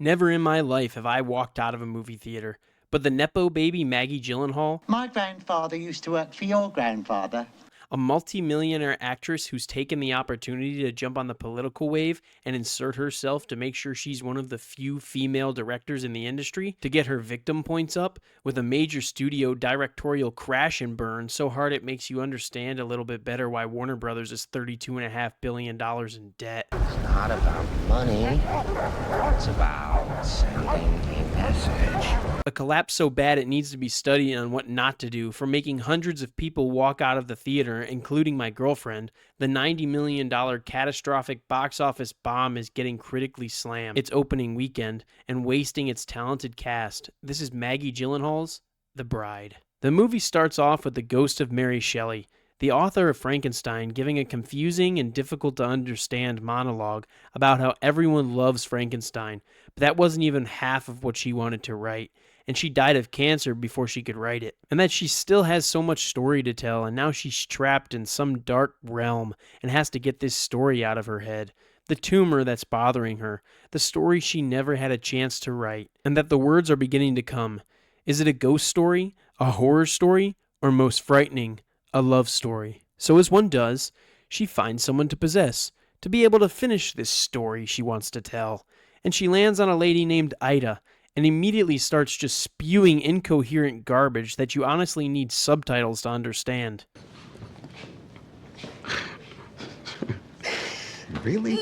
Never in my life have I walked out of a movie theater, but the Nepo baby Maggie Gyllenhaal, My grandfather used to work for your grandfather. a multi-millionaire actress who's taken the opportunity to jump on the political wave and insert herself to make sure she's one of the few female directors in the industry to get her victim points up, with a major studio directorial crash and burn so hard it makes you understand a little bit better why Warner Brothers is $32.5 billion in debt. It's not about money. It's about sending a message. A collapse so bad it needs to be studied on what not to do, for making hundreds of people walk out of the theater, including my girlfriend. The $90 million catastrophic box office bomb is getting critically slammed its opening weekend and wasting its talented cast. This is Maggie Gyllenhaal's The Bride. The movie starts off with the ghost of Mary Shelley, the author of Frankenstein, giving a confusing and difficult to understand monologue about how everyone loves Frankenstein, but that wasn't even half of what she wanted to write. And she died of cancer before she could write it, and that she still has so much story to tell, and now she's trapped in some dark realm and has to get this story out of her head, the tumor that's bothering her, the story she never had a chance to write, and that the words are beginning to come. Is it a ghost story, a horror story, or most frightening, a love story? So as one does, she finds someone to possess, to be able to finish this story she wants to tell, and she lands on a lady named Ida, and immediately starts just spewing incoherent garbage that you honestly need subtitles to understand. Really?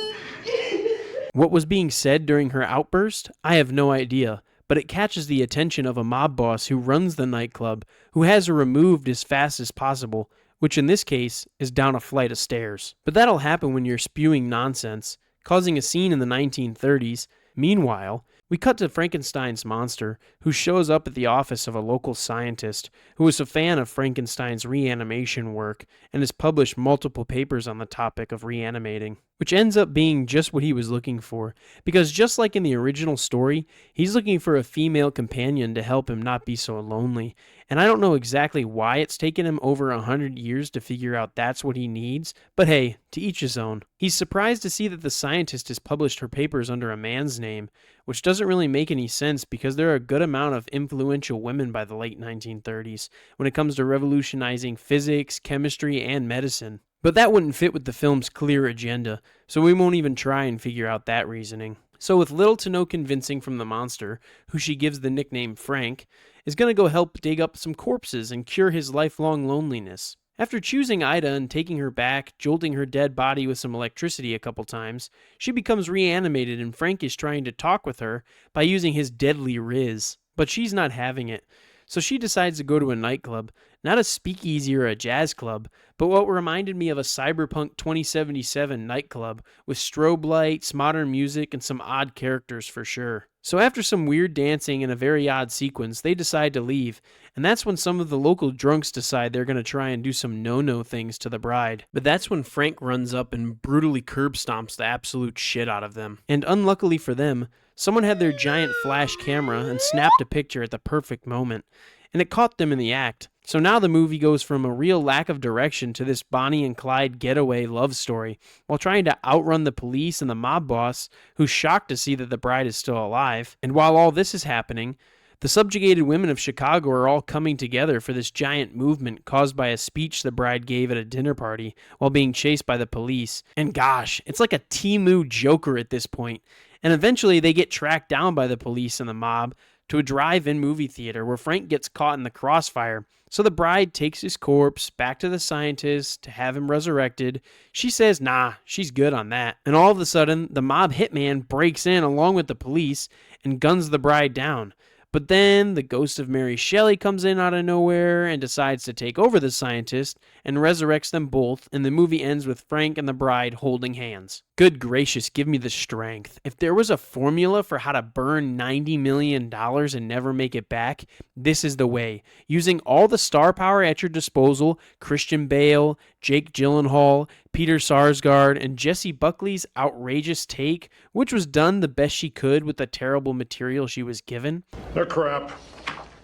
What was being said during her outburst? I have no idea, but it catches the attention of a mob boss who runs the nightclub, who has her removed as fast as possible, which in this case is down a flight of stairs. But that'll happen when you're spewing nonsense, causing a scene in the 1930s. Meanwhile, we cut to Frankenstein's monster, who shows up at the office of a local scientist who is a fan of Frankenstein's reanimation work and has published multiple papers on the topic of reanimating, which ends up being just what he was looking for, because just like in the original story, he's looking for a female companion to help him not be so lonely, and I don't know exactly why it's taken him over 100 years to figure out that's what he needs, but hey, to each his own. He's surprised to see that the scientist has published her papers under a man's name, which doesn't really make any sense because there are a good amount of influential women by the late 1930s when it comes to revolutionizing physics, chemistry, and medicine. But that wouldn't fit with the film's clear agenda, so we won't even try and figure out that reasoning. So with little to no convincing from the monster, who she gives the nickname Frank, is going to go help dig up some corpses and cure his lifelong loneliness. After choosing Ida and taking her back, jolting her dead body with some electricity a couple times, she becomes reanimated and Frank is trying to talk with her by using his deadly riz. But she's not having it, so she decides to go to a nightclub, not a speakeasy or a jazz club, but what reminded me of a cyberpunk 2077 nightclub with strobe lights, modern music, and some odd characters for sure. So after some weird dancing and a very odd sequence, they decide to leave, and that's when some of the local drunks decide they're going to try and do some no-no things to the bride. But that's when Frank runs up and brutally curb stomps the absolute shit out of them. And unluckily for them, someone had their giant flash camera and snapped a picture at the perfect moment, and it caught them in the act. So now the movie goes from a real lack of direction to this Bonnie and Clyde getaway love story, while trying to outrun the police and the mob boss, who's shocked to see that the bride is still alive. And while all this is happening, the subjugated women of Chicago are all coming together for this giant movement caused by a speech the bride gave at a dinner party while being chased by the police. And gosh, it's like a Temu Joker at this point. And eventually they get tracked down by the police and the mob to a drive-in movie theater where Frank gets caught in the crossfire. So the bride takes his corpse back to the scientist to have him resurrected. She says nah, she's good on that. And all of a sudden, the mob hitman breaks in along with the police and guns the bride down. But then the ghost of Mary Shelley comes in out of nowhere and decides to take over the scientist and resurrects them both, and the movie ends with Frank and the bride holding hands. Good gracious, give me the strength. If there was a formula for how to burn $90 million and never make it back, this is the way. Using all the star power at your disposal, Christian Bale, Jake Gyllenhaal, Peter Sarsgaard, and Jessie Buckley's outrageous take, which was done the best she could with the terrible material she was given. They're crap.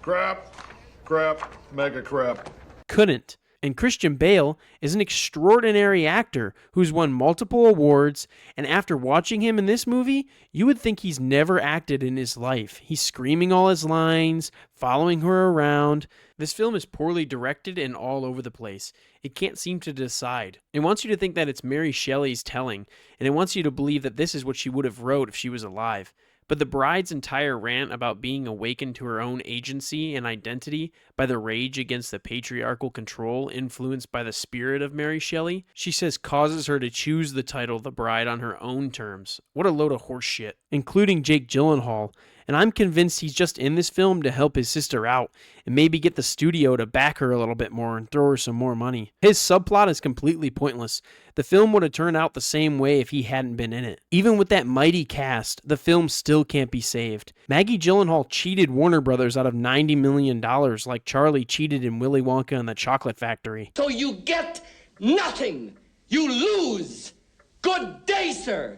Crap. Crap. Mega crap. Couldn't And Christian Bale is an extraordinary actor who's won multiple awards, and after watching him in this movie, you would think he's never acted in his life. He's screaming all his lines, following her around. This film is poorly directed and all over the place. It can't seem to decide. It wants you to think that it's Mary Shelley's telling, and it wants you to believe that this is what she would have wrote if she was alive. But the bride's entire rant about being awakened to her own agency and identity by the rage against the patriarchal control influenced by the spirit of Mary Shelley, she says causes her to choose the title The Bride on her own terms. What a load of horse shit. Including Jake Gyllenhaal. And I'm convinced he's just in this film to help his sister out and maybe get the studio to back her a little bit more and throw her some more money. His subplot is completely pointless. The film would have turned out the same way if he hadn't been in it. Even with that mighty cast, the film still can't be saved. Maggie Gyllenhaal cheated Warner Brothers out of $90 million like Charlie cheated in Willy Wonka and the Chocolate Factory. So you get nothing. You lose. Good day, sir.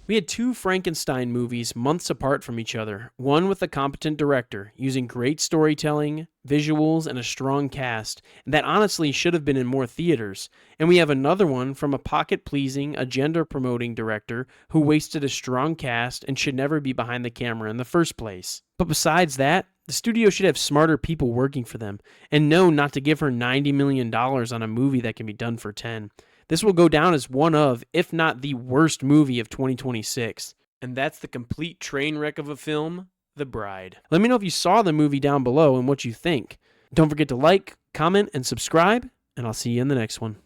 We had two Frankenstein movies months apart from each other, one with a competent director, using great storytelling, visuals, and a strong cast, and that honestly should have been in more theaters. And we have another one from a pocket-pleasing, agenda-promoting director who wasted a strong cast and should never be behind the camera in the first place. But besides that, the studio should have smarter people working for them, and know not to give her $90 million on a movie that can be done for 10. This will go down as one of, if not the worst movie of 2026. And that's the complete train wreck of a film, The Bride. Let me know if you saw the movie down below and what you think. Don't forget to like, comment, and subscribe, and I'll see you in the next one.